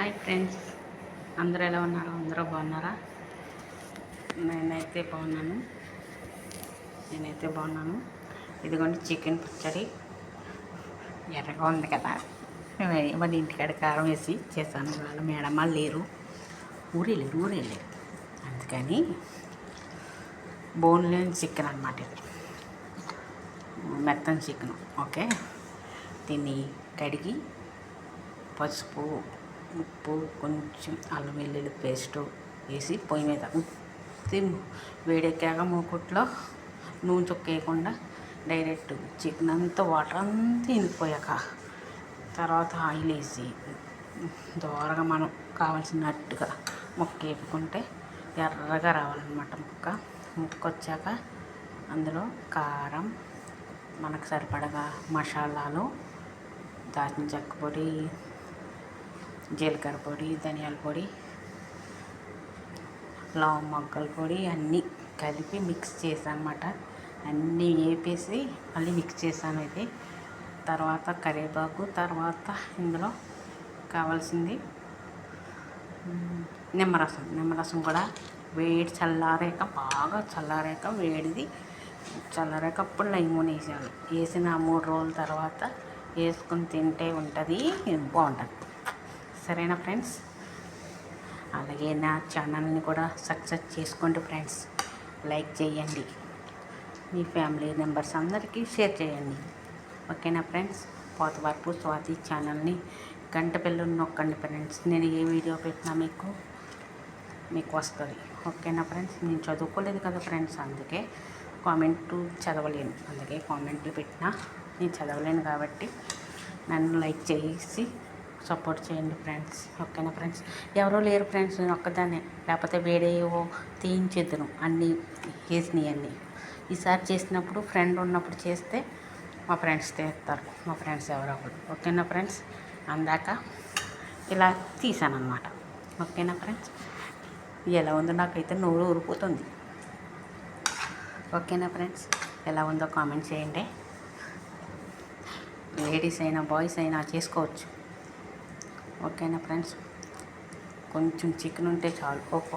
Hi friends, అందరూ ఎలా ఉన్నారు? అందరూ బాగున్నారా? నేనైతే బాగున్నాను. ఇదిగోండి చికెన్ పచ్చడి. ఎర్రగా ఉంది కదా, మన ఇంటికాడ కారం వేసి చేశాను. వాళ్ళ మేడమ్మ లేరు, ఊరెళ్ళారు. అందుకని బోన్లేని చికెన్ అనమాట ఇది, మెత్తని చికెన్. ఓకే, దీన్ని కడిగి పసుపు, ఉప్పు, కొంచెం అల్లం వెల్లుల్లి పేస్టు వేసి పొయ్యి మీద వేడెక్కాక మూకుట్లో నూనె చుక్కేయకుండా డైరెక్ట్ చికెన్ అంతా వాటర్ అంతా ఇనిపోయాక తర్వాత ఆయిల్ వేసి దోరగా మనం కావాల్సినట్టుగా ముక్క వేపుకుంటే ఎర్రగా రావాలన్నమాట. ముక్క వచ్చాక అందులో కారం, మనకు సరిపడగా మసాలాలు, దాల్చిన చెక్క పొడి, జీలకర్ర పొడి, ధనియాల పొడి, లవంగ మొగ్గల పొడి అన్నీ కలిపి మిక్స్ చేశాను అన్నమాట. అన్నీ వేపేసి మళ్ళీ మిక్స్ చేశాను. ఇది తర్వాత కరివేపాకు, తర్వాత ఇందులో కావాల్సింది నిమ్మరసం కూడా బాగా చల్లారాక అప్పుడు లైమోన్ వేసాను. వేసిన 3 రోజుల తర్వాత వేసుకుని తింటే ఉంటుంది, బాగుంటుంది. సరేనా ఫ్రెండ్స్? అలాగే నా ఛానల్ని కూడా సక్సెస్ చేసుకోండి ఫ్రెండ్స్. లైక్ చేయండి, మీ ఫ్యామిలీ మెంబర్స్ అందరికీ షేర్ చేయండి. ఓకేనా ఫ్రెండ్స్? పోతవరపు స్వాతి ఛానల్ని గంట బెల్లుని నొక్కండి ఫ్రెండ్స్. నేను ఏ వీడియో పెట్టినా మీకు వస్తుంది. ఓకేనా ఫ్రెండ్స్? నేను చదువుకోలేదు కదా ఫ్రెండ్స్, అందుకే కామెంట్లు చదవలేను. అందుకే కామెంట్లు పెట్టినా నేను చదవలేను కాబట్టి నన్ను లైక్ చేసి సపోర్ట్ చేయండి ఫ్రెండ్స్. ఓకేనా ఫ్రెండ్స్? ఎవరో లేరు ఫ్రెండ్స్, నేను ఒక్కదాన్నే, లేకపోతే వేడేవో తీయించేద్దును అన్నీ వేసినవన్నీ. ఈసారి చేసినప్పుడు ఫ్రెండ్ ఉన్నప్పుడు చేస్తే మా ఫ్రెండ్స్ తీస్తారు, మా ఫ్రెండ్స్ ఎవరో ఒకరు. ఓకేనా ఫ్రెండ్స్? అందాక ఇలా తీసాను అన్నమాట. ఓకేనా ఫ్రెండ్స్? ఎలా ఉందో నాకైతే నోరు ఊరిపోతుంది. ఓకేనా ఫ్రెండ్స్? ఎలా ఉందో కామెంట్ చేయండి. లేడీస్ అయినా బాయ్స్ అయినా చేసుకోవచ్చు. ఓకేనా ఫ్రెండ్స్? కొంచెం చికెన్ ఉంటే చాలు. ఒక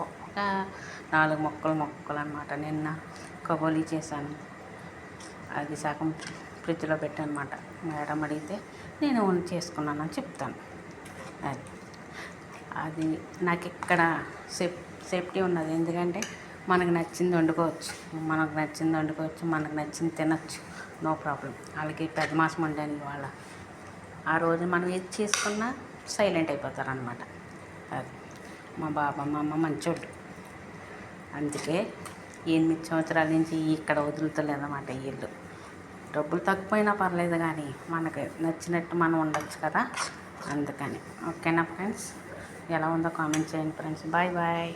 4 ముక్కలు అన్నమాట. నిన్న కబోలీ చేశాను, అది సగం ఫ్రిడ్జ్లో పెట్టాను అన్నమాట. మేడం అడిగితే నేను చేసుకున్నానని చెప్తాను. అది నాకు ఇక్కడ సేఫ్టీ ఉన్నది. ఎందుకంటే మనకు నచ్చింది వండుకోవచ్చు, మనకు నచ్చింది తినచ్చు, నో ప్రాబ్లం. వాళ్ళకి పెద్ద మాసం వండాను ఇవాళ. ఆ రోజు మనం ఏది చేసుకున్నా సైలెంట్ అయిపోతారనమాట. అది మా బాబా మా అమ్మ మంచోళ్ళు, అందుకే 8 సంవత్సరాల నుంచి ఇక్కడ వదులుతలేదన్నమాట. వీళ్ళు డబ్బులు తక్కువైనా పర్లేదు కానీ మనకు నచ్చినట్టు మనం ఉండొచ్చు కదా, అందుకని. ఓకేనా ఫ్రెండ్స్? ఎలా ఉందో కామెంట్ చేయండి ఫ్రెండ్స్. Bye bye.